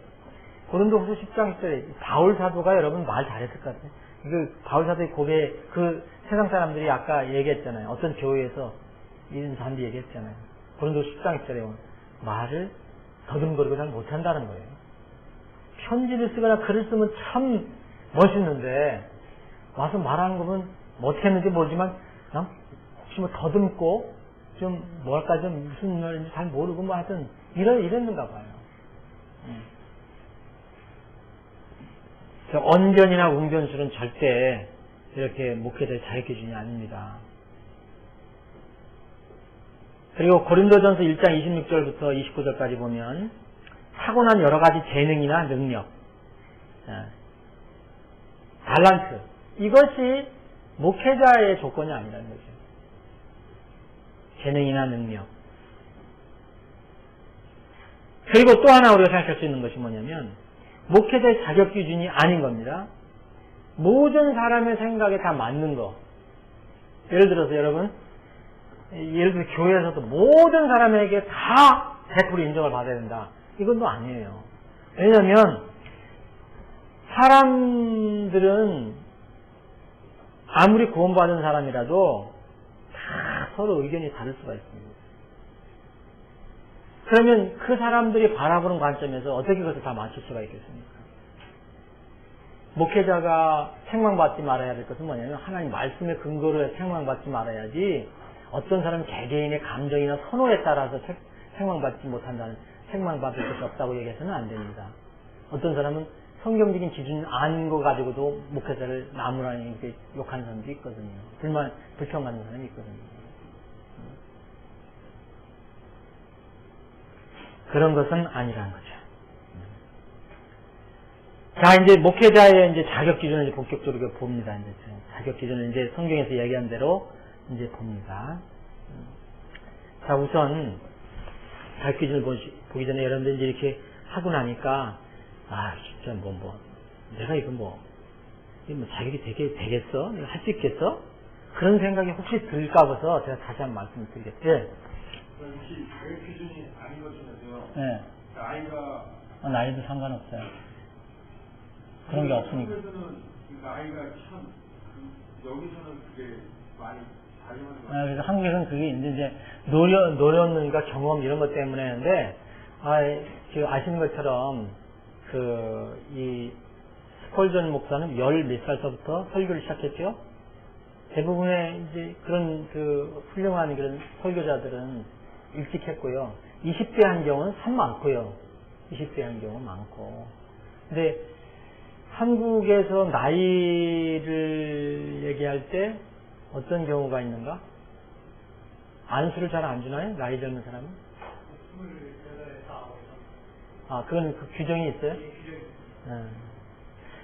고린도후서 10장 1절에 바울 사도가 여러분 말 잘했을 것 같아요. 바울 사도의 고백, 그 세상 사람들이 아까 얘기했잖아요. 어떤 교회에서 이런 사람들이 얘기했잖아요. 고린도후서 10장 1절에 말을 더듬거리고 잘 못한다는 거예요. 편지를 쓰거나 글을 쓰면 참 멋있는데 와서 말하는 거 보면 뭐 어떻게 했는지 모르지만 그냥 혹시 뭐 더듬고 좀 뭐랄까 좀 무슨 말인지 잘 모르고 뭐 하여튼 이랬는가 봐요. 언변이나 웅변술은 절대 이렇게 목회자의 자격 기준이 아닙니다. 그리고 고린도전서 1장 26절부터 29절까지 보면 타고난 여러 가지 재능이나 능력, 달란트, 이것이 목회자의 조건이 아니라는 거죠. 재능이나 능력. 그리고 또 하나 우리가 생각할 수 있는 것이 뭐냐면, 목회자의 자격 기준이 아닌 겁니다. 모든 사람의 생각에 다 맞는 거. 예를 들어서 여러분, 교회에서도 모든 사람에게 다 100% 인정을 받아야 된다. 이건 또 아니에요. 왜냐하면 사람들은 아무리 구원받은 사람이라도 다 서로 의견이 다를 수가 있습니다. 그러면 그 사람들이 바라보는 관점에서 어떻게 그것을 다 맞출 수가 있겠습니까? 목회자가 책망받지 말아야 될 것은 뭐냐면, 하나님 말씀의 근거로 해서 책망받지 말아야지, 어떤 사람은 개개인의 감정이나 선호에 따라서 책망받지 못한다는, 책망받을 것이 없다고 얘기해서는 안 됩니다. 어떤 사람은 성경적인 기준 아닌 거 가지고도 목회자를 나무라니 이렇게 욕하는 사람도 있거든요. 불평 갖는 사람이 있거든요. 그런 것은 아니라는 거죠. 자, 이제 목회자의 이제 자격 기준을 본격적으로 봅니다. 이제 자격 기준을 이제 성경에서 얘기한 대로 이제 봅니다. 자, 우선 자격 기준을 보기 전에 여러분들 이제 이렇게 하고 나니까, 진짜 내가 이거 자격이 되겠어? 이거 할 수 있겠어? 그런 생각이 혹시 들까 봐서 제가 다시 한번 말씀을 드리겠습니다. 혹시 자격 기준이 아닌 것 중에서요. 네. 나이도 상관없어요. 그런 게 없으니까. 한국에서는 나이가 참, 여기서는 그게 많이 다르는 것 같아요. 그래서 한국에서는 그게 이제 노련과 경험 이런 것 때문에 했는데, 아시는 것처럼, 이 스콜전 목사는 10몇 살서부터 설교를 시작했죠? 대부분의 이제 그런 훌륭한 그런 설교자들은 일찍 했고요. 20대 한 경우는 참 많고요. 20대 한 경우는 많고. 근데 한국에서 나이를 얘기할 때 어떤 경우가 있는가? 안수를 잘 안 주나요? 나이 젊은 사람은? 그건 그 규정이 있어요?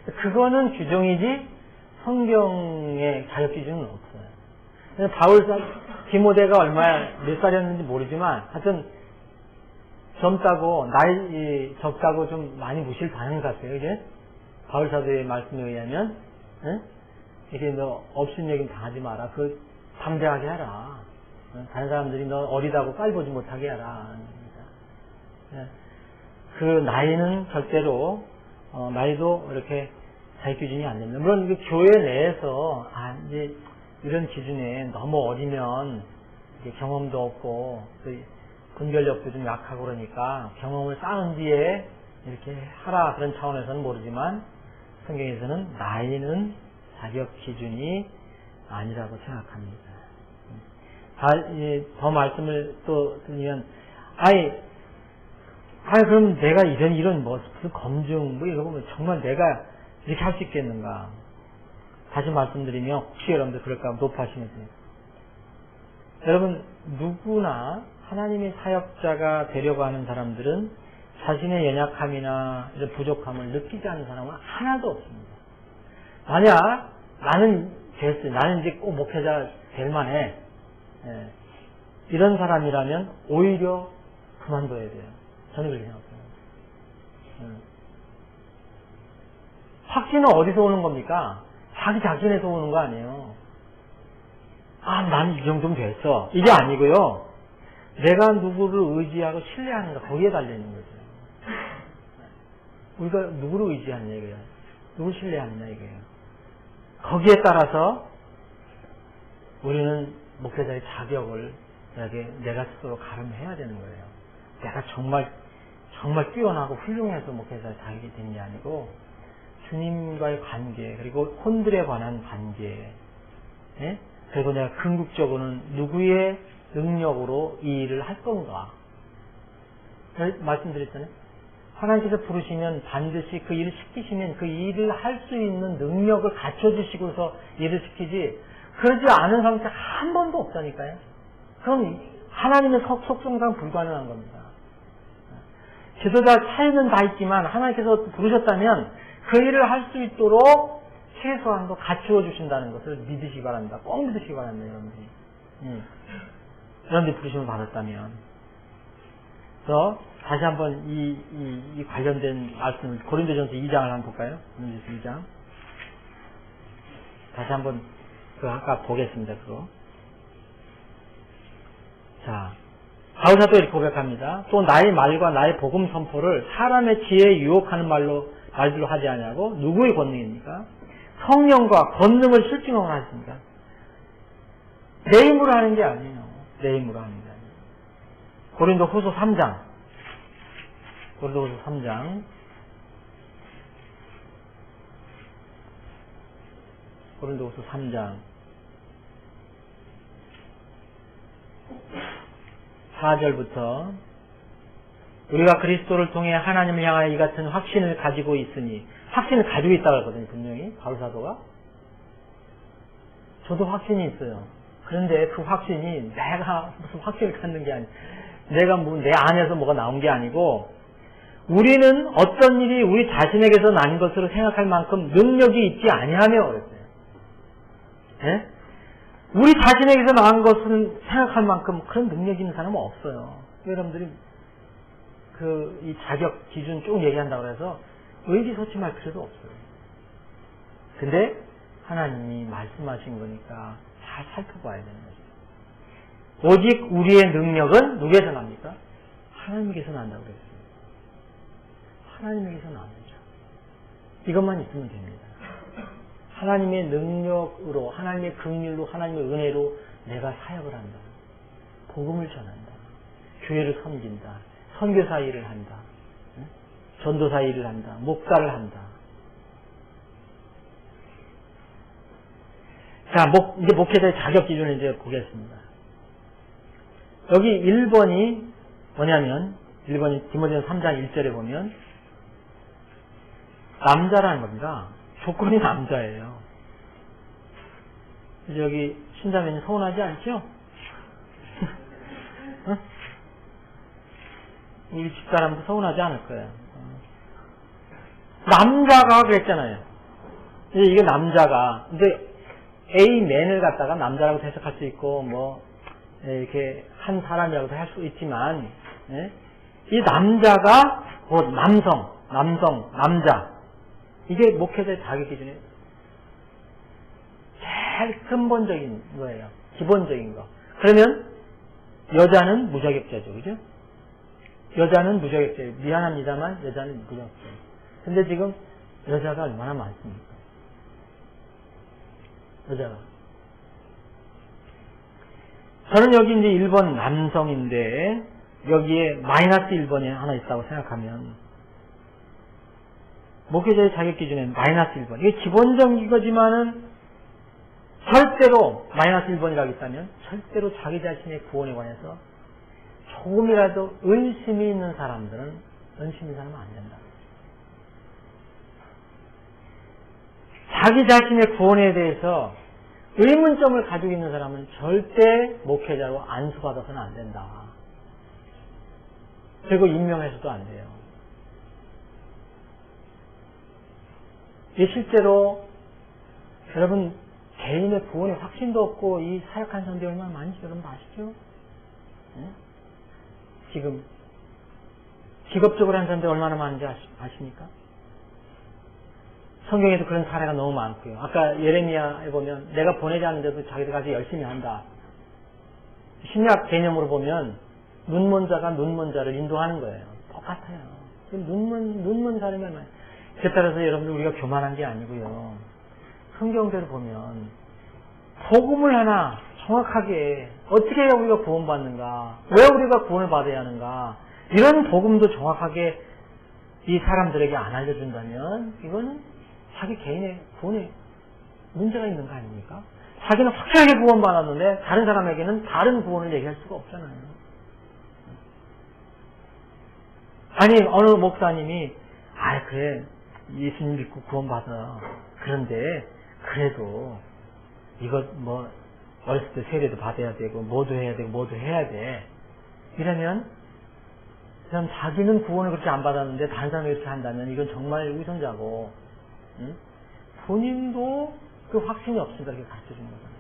그거는 규정이지 성경의 자격 기준은 없어요. 디모데가 몇 살이었는지 모르지만 하여튼 젊다고 나이 적다고 좀 많이 무시를 당한 것 같아요. 이게 바울 사도의 말씀에 의하면 이게 너 없인 얘기는 당하지 마라. 담대하게 하라. 다른 사람들이 너 어리다고 깔보지 못하게 하라. 그 나이는 절대로 나이도 이렇게 자격 기준이 안 됩니다. 물론 교회 내에서 이제 이런 기준에 너무 어리면 경험도 없고 분별력도 좀 약하고 그러니까 경험을 쌓은 뒤에 이렇게 하라 그런 차원에서는 모르지만 성경에서는 나이는 자격 기준이 아니라고 생각합니다. 더 말씀을 또 드리면 그럼 내가 이런 무슨 검증, 뭐 이런 거 보면 정말 내가 이렇게 할 수 있겠는가. 다시 말씀드리면, 혹시 여러분들 그럴까 높아하시면서. 여러분, 누구나 하나님의 사역자가 되려고 하는 사람들은 자신의 연약함이나 이런 부족함을 느끼지 않는 사람은 하나도 없습니다. 만약 나는 됐어, 나는 이제 꼭 목회자 될 만해. 이런 사람이라면 오히려 그만둬야 돼요. 저는 그렇게 생각해요. 확신은 어디서 오는 겁니까? 자기 자신에서 오는 거 아니에요. 난 이 정도면 됐어. 이게 아니고요. 내가 누구를 의지하고 신뢰하는가, 거기에 달려있는 거죠. 우리가 누구를 의지하느냐 이거예요. 누구를 신뢰하느냐 이거예요. 거기에 따라서 우리는 목회자의 자격을 내가 스스로 가름해야 되는 거예요. 내가 정말 뛰어나고 훌륭해서 목회자의 자격이 되는 게 아니고 주님과의 관계, 그리고 혼들에 관한 관계, 그리고 내가 궁극적으로는 누구의 능력으로 이 일을 할 건가. 말씀드렸잖아요. 하나님께서 부르시면 반드시 그 일을 시키시면 그 일을 할 수 있는 능력을 갖춰주시고서 일을 시키지, 그러지 않은 상태 한 번도 없다니까요. 그럼 하나님의 속성상 불가능한 겁니다. 지도자 차이는 다 있지만 하나님께서 부르셨다면 그 일을 할 수 있도록 최소한도 갖추어 주신다는 것을 믿으시기 바랍니다. 꼭 믿으시기 바랍니다, 여러분들이. 여러분들이 부르심을 받았다면. 그래서 다시 한번 이 관련된 말씀을 고린도전서 2장을 한번 볼까요? 고린도전서 2장. 다시 한번 아까 보겠습니다, 그거. 자, 바울사도 이렇게 고백합니다. 또 나의 말과 나의 복음 선포를 사람의 지혜에 유혹하는 말들로 하지 아니하고 누구의 권능입니까? 성령과 권능을 실증하고 하십니다. 내 힘으로 하는 게 아니에요. 내 힘으로 하는 게 아니에요. 고린도후서 3장. 고린도후서 3장. 고린도후서 3장. 4절부터 우리가 그리스도를 통해 하나님을 향하여 이 같은 확신을 가지고 있으니, 확신을 가지고 있다고 하거든요, 분명히 바울사도가. 저도 확신이 있어요. 그런데 그 확신이 내가 무슨 확신을 갖는 게 아니고, 내가 내 안에서 뭐가 나온 게 아니고, 우리는 어떤 일이 우리 자신에게서 난 것으로 생각할 만큼 능력이 있지 아니하며 그랬어요. 네? 우리 자신에게서 나온 것을 생각할 만큼 그런 능력이 있는 사람은 없어요. 여러분들이 이 자격 기준 쭉 얘기한다고 해서 의기소침할 필요도 없어요. 근데 하나님이 말씀하신 거니까 잘 살펴봐야 되는 거죠. 오직 우리의 능력은 누구에서 납니까? 하나님께서 난다고 그랬어요. 하나님에게서 나옵니다. 이것만 있으면 됩니다. 하나님의 능력으로, 하나님의 긍휼로, 하나님의 은혜로 내가 사역을 한다. 복음을 전한다. 교회를 섬긴다. 선교사 일을 한다. 전도사 일을 한다. 목사를 한다. 자, 이제 목회자의 자격 기준을 이제 보겠습니다. 여기 1번이 뭐냐면, 1번이 디모데전서 3장 1절에 보면, 남자라는 겁니다. 조건이 남자예요. 여기 신자매님 서운하지 않죠? 어? 우리 집사람도 서운하지 않을 거예요. 남자가 그랬잖아요. 이게 남자가, 근데 A맨을 갖다가 남자라고 해석할 수 있고, 이렇게 한 사람이라고도 할 수 있지만, 이 남자가 곧 남자. 이게 목회자의 자격 기준이 제일 근본적인 거예요. 기본적인 거. 그러면 여자는 무자격자죠. 그죠? 여자는 무자격자예요. 미안합니다만 여자는 무자격자예요. 근데 지금 여자가 얼마나 많습니까? 여자가. 저는 여기 이제 1번 남성인데 여기에 마이너스 1번이 하나 있다고 생각하면 목회자의 자격 기준에는 마이너스 1번. 이게 기본적인 거지만은 절대로 마이너스 1번이라고 했다면 절대로 자기 자신의 구원에 관해서 조금이라도 의심이 있는 사람들은 연심인 사람은 안 된다. 자기 자신의 구원에 대해서 의문점을 가지고 있는 사람은 절대 목회자로 안수받아서는 안 된다. 그리고 임명해서도 안 돼요. 이 실제로 여러분 개인의 구원의 확신도 없고 이 사역한 사람들이 얼마나 많은지 여러분 아시죠? 네? 지금 직업적으로 한 사람들이 얼마나 많은지 아십니까? 성경에도 그런 사례가 너무 많고요. 아까 예레미야에 보면 내가 보내지 않는데도 자기들 가서 열심히 한다. 신약 개념으로 보면 눈먼 자가 눈먼 자를 인도하는 거예요. 똑같아요. 눈먼 자라면 그에 따라서 여러분들 우리가 교만한 게 아니고요. 성경대로 보면 복음을 하나 정확하게 어떻게 해야 우리가 구원받는가, 왜 우리가 구원을 받아야 하는가, 이런 복음도 정확하게 이 사람들에게 안 알려준다면 이거는 자기 개인의 구원에 문제가 있는 거 아닙니까? 자기는 확실하게 구원받았는데 다른 사람에게는 다른 구원을 얘기할 수가 없잖아요. 아니 어느 목사님이 그래 예수님 믿고 구원받아. 그런데 그래도 이거 뭐 어렸을 때 세례도 받아야 되고 뭐도 해야 되고 뭐도 해야 돼. 이러면 그냥 자기는 구원을 그렇게 안 받았는데 다른 사람이 이렇게 한다면 이건 정말 위선자고, 응? 본인도 그 확신이 없으니까 이렇게 가르쳐주는 거잖아요.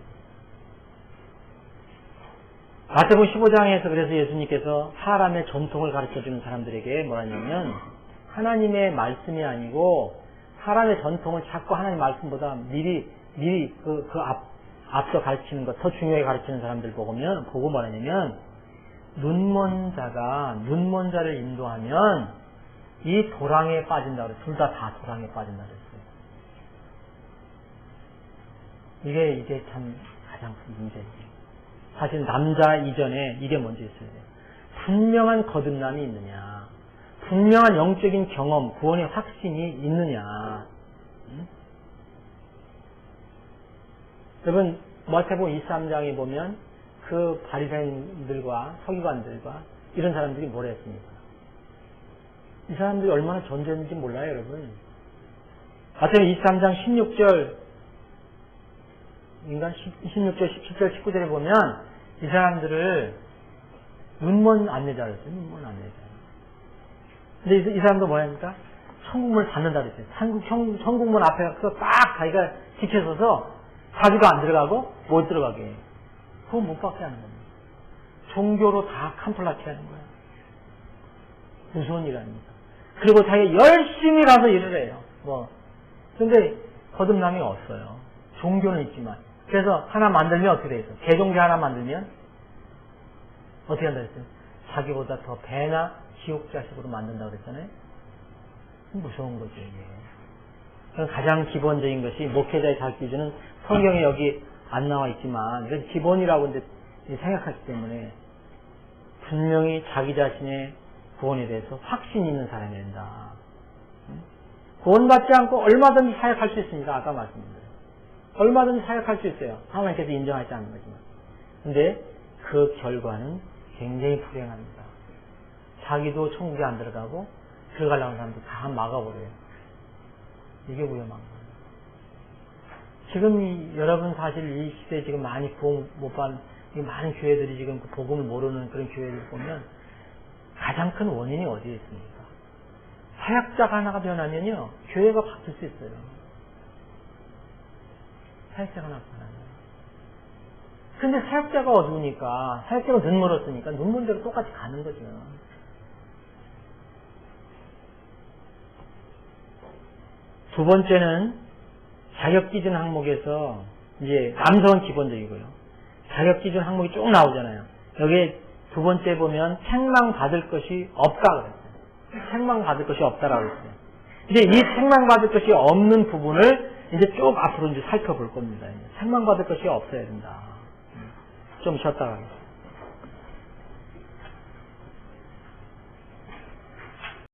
마태복음 15장에서 그래서 예수님께서 사람의 전통을 가르쳐주는 사람들에게 뭐라 하냐면 하나님의 말씀이 아니고 사람의 전통을 찾고 하나님의 말씀보다 미리 앞서 가르치는 것, 더 중요하게 가르치는 사람들 보고 뭐라냐면 눈먼 자가 눈먼 자를 인도하면 이 도랑에 빠진다 그랬어요. 둘 다 도랑에 빠진다 그랬어요. 이게 참 가장 큰 문제예요. 사실 남자 이전에 이게 먼저 있어야 돼요. 분명한 거듭남이 있느냐, 분명한 영적인 경험, 구원의 확신이 있느냐. 응? 여러분 마태복음 23장에 보면 그 바리새인들과 서기관들과 이런 사람들이 뭐라 했습니까? 이 사람들이 얼마나 존재했는지 몰라요, 여러분. 마태복음 23장 16절 16절, 17절, 19절에 보면 이 사람들을 눈먼 안내자 그랬어요. 눈먼 안내자. 근데 이 사람도 뭐랍니까? 천국문을 닫는다 그랬어요. 천국문 앞에 가서 딱 자기가 지켜서서 자기가 안 들어가고 못 들어가게 해요. 그거 못 받게 하는 겁니다. 종교로 다 캄플라치 하는 거예요. 무서운 일 아닙니까? 그리고 자기가 열심히 가서 일을 해요. 근데 거듭남이 없어요. 종교는 있지만. 그래서 하나 만들면 어떻게 돼 있어? 개종교 하나 만들면 어떻게 한다 그랬어요? 자기보다 더 배나 지옥 자식으로 만든다고 그랬잖아요. 무서운 거죠, 이게. 가장 기본적인 것이 목회자의 자격 기준은 성경에 여기 안 나와 있지만 이건 기본이라고 생각하기 때문에 분명히 자기 자신의 구원에 대해서 확신이 있는 사람이 된다. 구원받지 않고 얼마든지 사역할 수 있습니다. 아까 말씀드렸어요. 얼마든지 사역할 수 있어요. 하나님께서 인정하지 않는 거지만. 근데 그 결과는 굉장히 불행합니다. 자기도 천국에 안 들어가고 들어가려고 하는 사람도 다 막아버려요. 이게 위험한 거예요. 지금 여러분 사실 이 시대에 지금 많이 구원 못 받는 많은 교회들이 지금 그 복음을 모르는 그런 교회들 보면 가장 큰 원인이 어디에 있습니까? 사역자가 하나가 변하면요 교회가 바뀔 수 있어요. 사역자가 하나가 변하면. 근데 사역자가 어두우니까 사역자가 눈멀었으니까 눈먼 대로 똑같이 가는 거죠. 두 번째는 자격기준 항목에서 이제 남성은 기본적이고요. 자격기준 항목이 쭉 나오잖아요. 여기 두 번째 보면 책망받을 것이 없다 그랬어요. 책망받을 것이 없다라고 했어요. 근데 이 책망받을 것이 없는 부분을 이제 쭉 앞으로 이제 살펴볼 겁니다. 책망받을 것이 없어야 된다. 좀 쉬었다 가겠습니다.